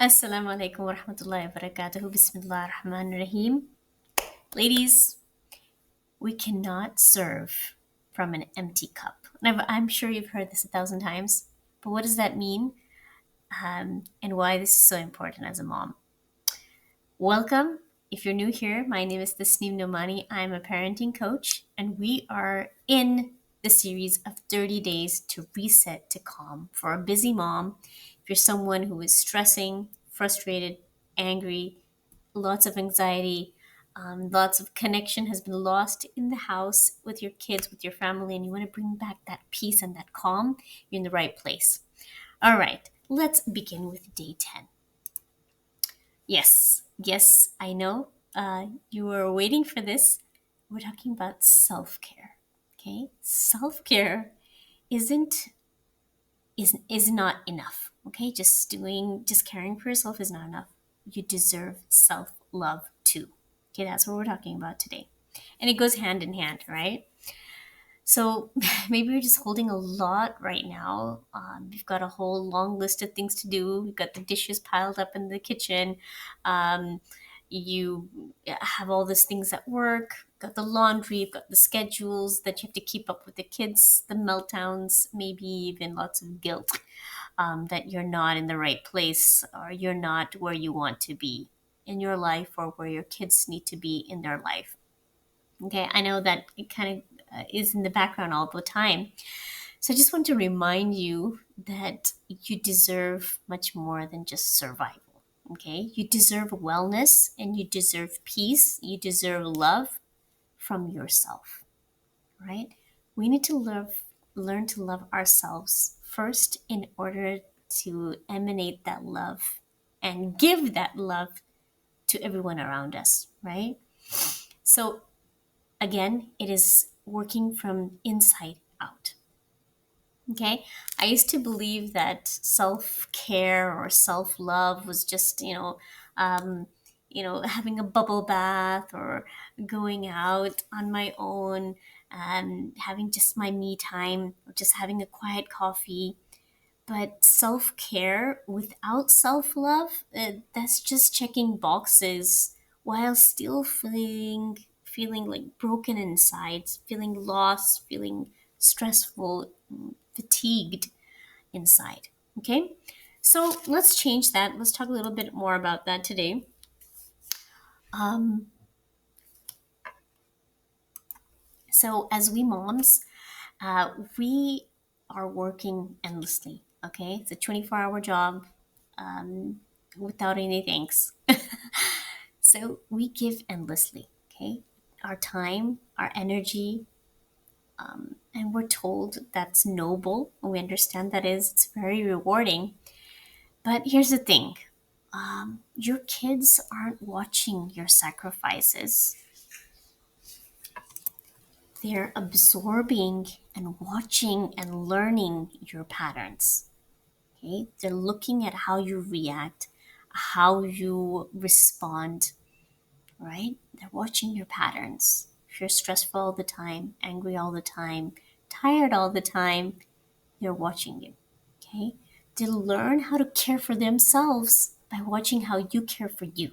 Assalamu alaikum wa rahmatullahi wa barakatuhu. Bismillah ar-Rahman ar-Rahim. Ladies, we cannot serve from an empty cup. I'm sure you've heard this 1,000 times, but what does that mean? And why this is so important as a mom? Welcome. If you're new here, my name is Tasneem Nomani. I'm a parenting coach, and we are in the series of 30 days to reset to calm for a busy mom. If you're someone who is stressing, frustrated, angry, lots of anxiety, lots of connection has been lost in the house with your kids, with your family, and you want to bring back that peace and that calm, you're in the right place. All right, let's begin with day 10. Yes, I know. You were waiting for this. We're talking about self care. Okay, self care isn't is not enough. Okay, just caring for yourself is not enough. You deserve self love too. Okay, that's what we're talking about today, and it goes hand in hand, right? So maybe you're just holding a lot right now. You've got a whole long list of things to do. You've got the dishes piled up in the kitchen. Um, you have all these things at work. You've got the laundry. You've got the schedules that you have to keep up with the kids, the meltdowns, maybe even lots of guilt that you're not in the right place or you're not where you want to be in your life or where your kids need to be in their life. Okay, I know that it kind of is in the background all the time. So I just want to remind you that you deserve much more than just survival. Okay, you deserve wellness and you deserve peace. You deserve love from yourself, right? We need to learn to love ourselves first in order to emanate that love and give that love to everyone around us, right? So again, it is working from inside out. Okay. I used to believe that self care or self love was just, having a bubble bath or going out on my own and having just my me time or just having a quiet coffee. But self care without self love, that's just checking boxes while still feeling like broken inside, feeling lost, feeling stressful, fatigued inside. Okay, so let's change that. Let's talk a little bit more about that today. Um, so as we moms, we are working endlessly. Okay, it's a 24-hour job without any thanks. So we give endlessly, okay? Our time, our energy, and we're told that's noble. We understand that is, it's very rewarding. But here's the thing, your kids aren't watching your sacrifices, they're absorbing and watching and learning your patterns. Okay? They're looking at how you react, how you respond, right? They're watching your patterns. If you're stressful all the time, angry all the time, tired all the time, they're watching you. Okay? They learn how to care for themselves by watching how you care for you.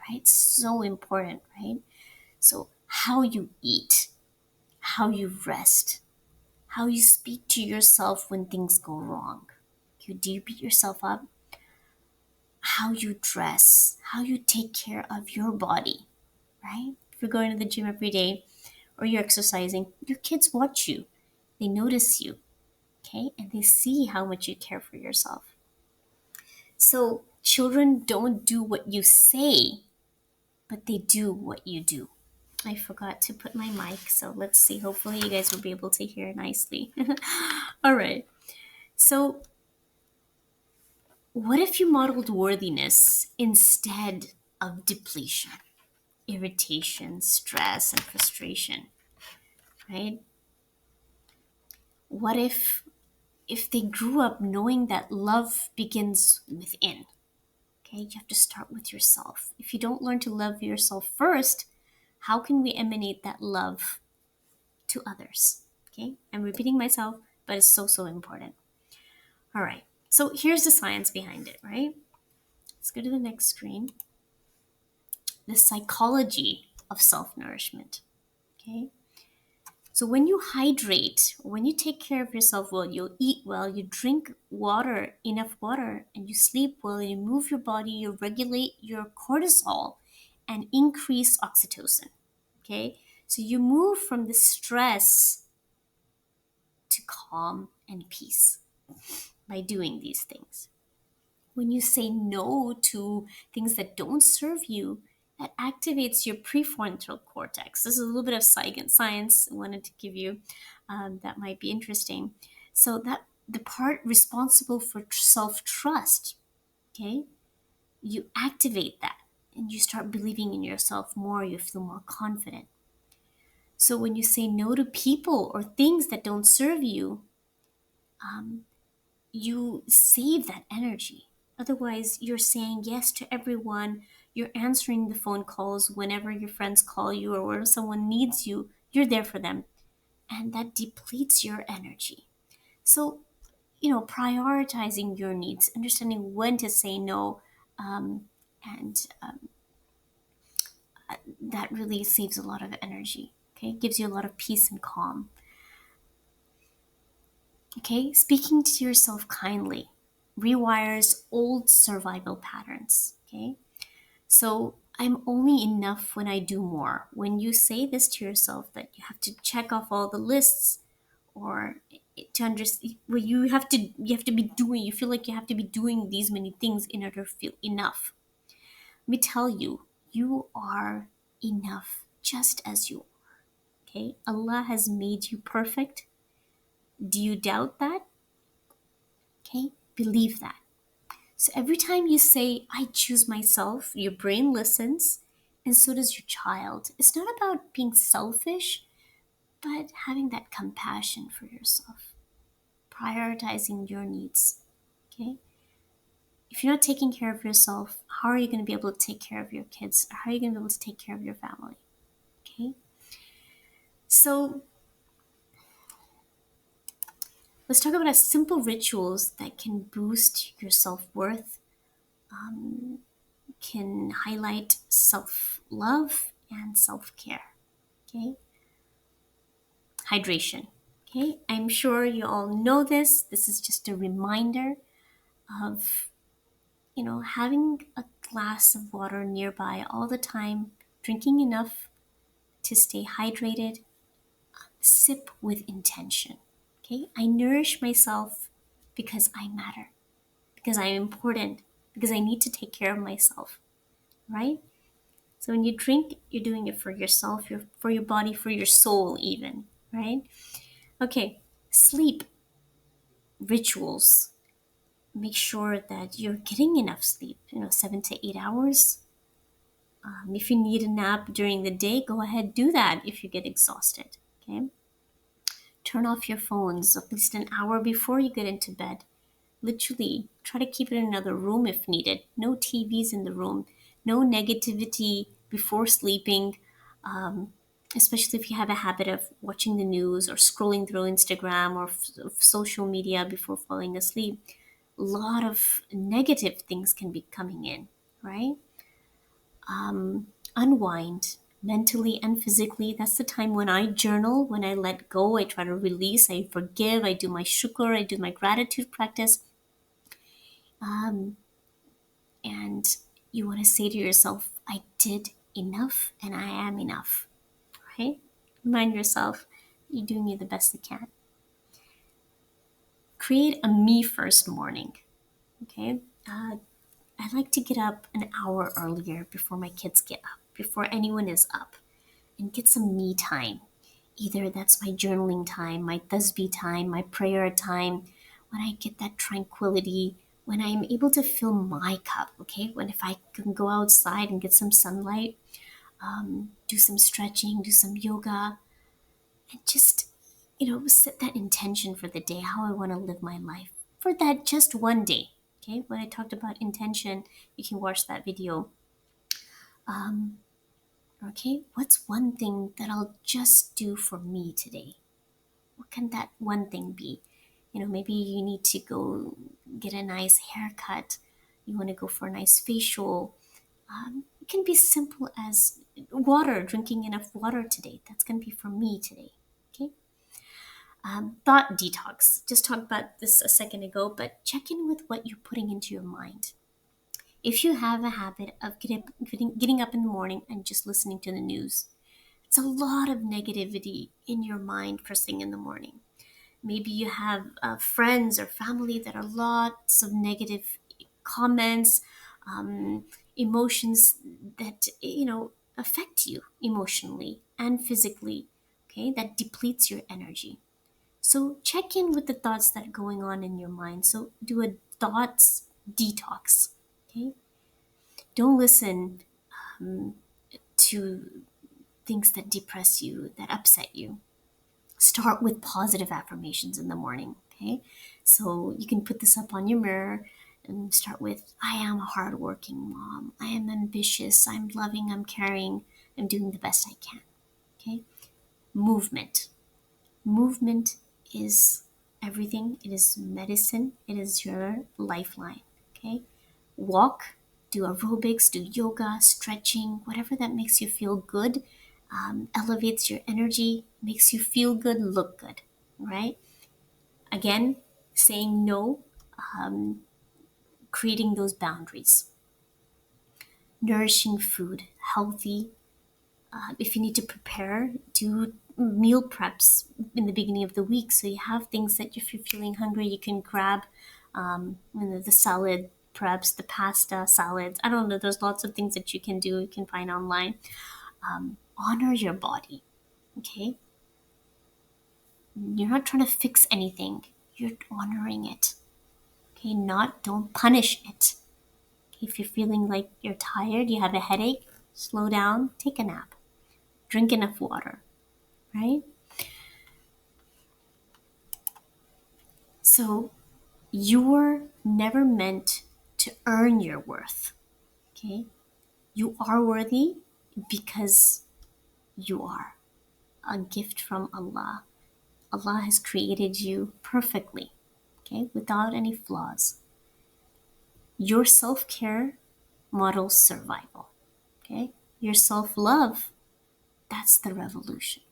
Right? So important, right? So how you eat, how you rest, how you speak to yourself when things go wrong. Do you beat yourself up? How you dress, how you take care of your body, right? If you're going to the gym every day or you're exercising, your kids watch you. They notice you, okay? And they see how much you care for yourself. So children don't do what you say, but they do what you do. I forgot to put my mic, so let's see. Hopefully, you guys will be able to hear nicely. All right. So, what if you modeled worthiness instead of depletion, irritation, stress, and frustration? Right? What if they grew up knowing that love begins within? Okay, you have to start with yourself. If you don't learn to love yourself first, how can we emanate that love to others? Okay, I'm repeating myself, but it's so important. All right, so here's the science behind it, right? Let's go to the next screen. The psychology of self nourishment. Okay. So when you hydrate, when you take care of yourself well, you eat well, you drink water, enough water, and you sleep well, and you move your body, you regulate your cortisol and increase oxytocin. Okay? So you move from the stress to calm and peace by doing these things. When you say no to things that don't serve you, that activates your prefrontal cortex. This is a little bit of science I wanted to give you that might be interesting. So that the part responsible for self-trust, okay, you activate that and you start believing in yourself more, you feel more confident. So when you say no to people or things that don't serve you, you save that energy. Otherwise, you're saying yes to everyone. You're answering the phone calls whenever your friends call you or when someone needs you. You're there for them. And that depletes your energy. So, prioritizing your needs, understanding when to say no, and that really saves a lot of energy. Okay, gives you a lot of peace and calm. Okay, speaking to yourself kindly rewires old survival patterns. Okay, so I'm only enough when I do more. When you say this to yourself, that you have to check off all the lists, or to understand, well, you have to be doing. You feel like you have to be doing these many things in order to feel enough. Let me tell you, you are enough just as you are. Okay, Allah has made you perfect. Do you doubt that? Okay, believe that. So every time you say, I choose myself, your brain listens, and so does your child. It's not about being selfish, but having that compassion for yourself, prioritizing your needs. Okay? If you're not taking care of yourself, how are you going to be able to take care of your kids? How are you going to be able to take care of your family? Okay? So let's talk about a simple rituals that can boost your self worth, can highlight self love and self care. Okay, hydration. Okay, I'm sure you all know this. This is just a reminder of, having a glass of water nearby all the time, drinking enough to stay hydrated, sip with intention. Okay, I nourish myself because I matter, because I'm important, because I need to take care of myself, right? So when you drink, you're doing it for yourself, for your body, for your soul, even, right? Okay, sleep rituals. Make sure that you're getting enough sleep, 7 to 8 hours. If you need a nap during the day, go ahead, do that if you get exhausted. Okay, turn off your phones at least an hour before you get into bed. Literally, try to keep it in another room if needed. No TVs in the room, no negativity before sleeping, especially if you have a habit of watching the news or scrolling through Instagram or social media before falling asleep. A lot of negative things can be coming in, right? Unwind mentally and physically. That's the time when I journal, when I let go, I try to release, I forgive, I do my shukr, I do my gratitude practice. And you want to say to yourself, I did enough and I am enough, right? Remind yourself you're doing the best you can. Create a me first morning, okay? I like to get up an hour earlier before my kids get up, before anyone is up, and get some me time. Either that's my journaling time, my tasbih time, my prayer time, when I get that tranquility, when I'm able to fill my cup, okay? When if I can go outside and get some sunlight, do some stretching, do some yoga, and just, set that intention for the day, how I want to live my life for that just one day. Okay, when I talked about intention, you can watch that video. Okay, what's one thing that I'll just do for me today? What can that one thing be? Maybe you need to go get a nice haircut. you want to go for a nice facial. It can be simple as water, drinking enough water today. That's going to be for me today. Okay. Thought detox. Just talked about this a second ago, but check in with what you're putting into your mind. If you have a habit of getting up in the morning and just listening to the news, it's a lot of negativity in your mind first thing in the morning. Maybe you have friends or family that are lots of negative comments, um, emotions that affect you emotionally and physically. Okay, that depletes your energy. So check in with the thoughts that are going on in your mind. So do a thoughts detox. Okay, don't listen to things that depress you, that upset you. Start with positive affirmations in the morning. Okay, so you can put this up on your mirror and start with, I am a hardworking mom, I am ambitious, I'm loving, I'm caring, I'm doing the best I can. Okay, movement. Movement is everything. It is medicine, it is your lifeline. Okay, walk, do aerobics, do yoga, stretching, whatever that makes you feel good, elevates your energy, makes you feel good, look good, right? Again, saying no, creating those boundaries, nourishing food, healthy. If you need to prepare, do meal preps in the beginning of the week so you have things that if you're feeling hungry, you can grab the salad preps, the pasta salads. I don't know, there's lots of things that you can do, you can find online. Honor your body, okay? You're not trying to fix anything, you're honoring it, okay? Not, don't punish it. If you're feeling like you're tired, you have a headache, slow down, take a nap, drink enough water, right? So you're never meant to earn your worth, okay? You are worthy because you are a gift from Allah. Allah has created you perfectly, okay, without any flaws. Your self care models survival, okay? Your self love, that's the revolution.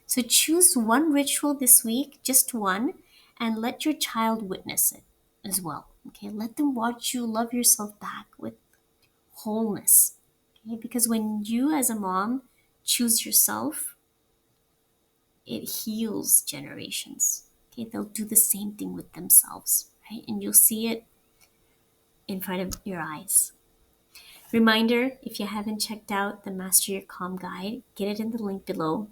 So choose one ritual this week, just one, and let your child witness it as well, okay? Let them watch you love yourself back with wholeness, okay? Because when you, as a mom, choose yourself, it heals generations. Okay, they'll do the same thing with themselves, right? And you'll see it in front of your eyes. Reminder, if you haven't checked out the Master Your Calm guide, get it in the link below.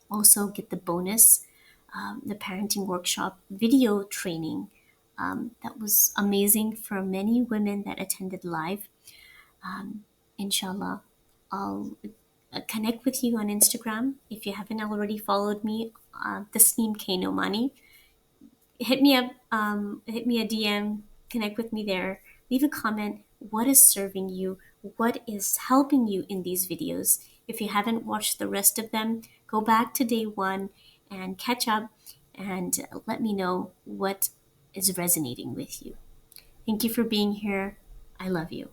Also, get the bonus, the parenting workshop video training. That was amazing for many women that attended live. Inshallah, I'll connect with you on Instagram. If you haven't already followed me, Tasneem Kano Mani, hit me a DM, connect with me there, leave a comment. What is serving you? What is helping you in these videos? If you haven't watched the rest of them, go back to day one and catch up and let me know what is resonating with you. Thank you for being here. I love you.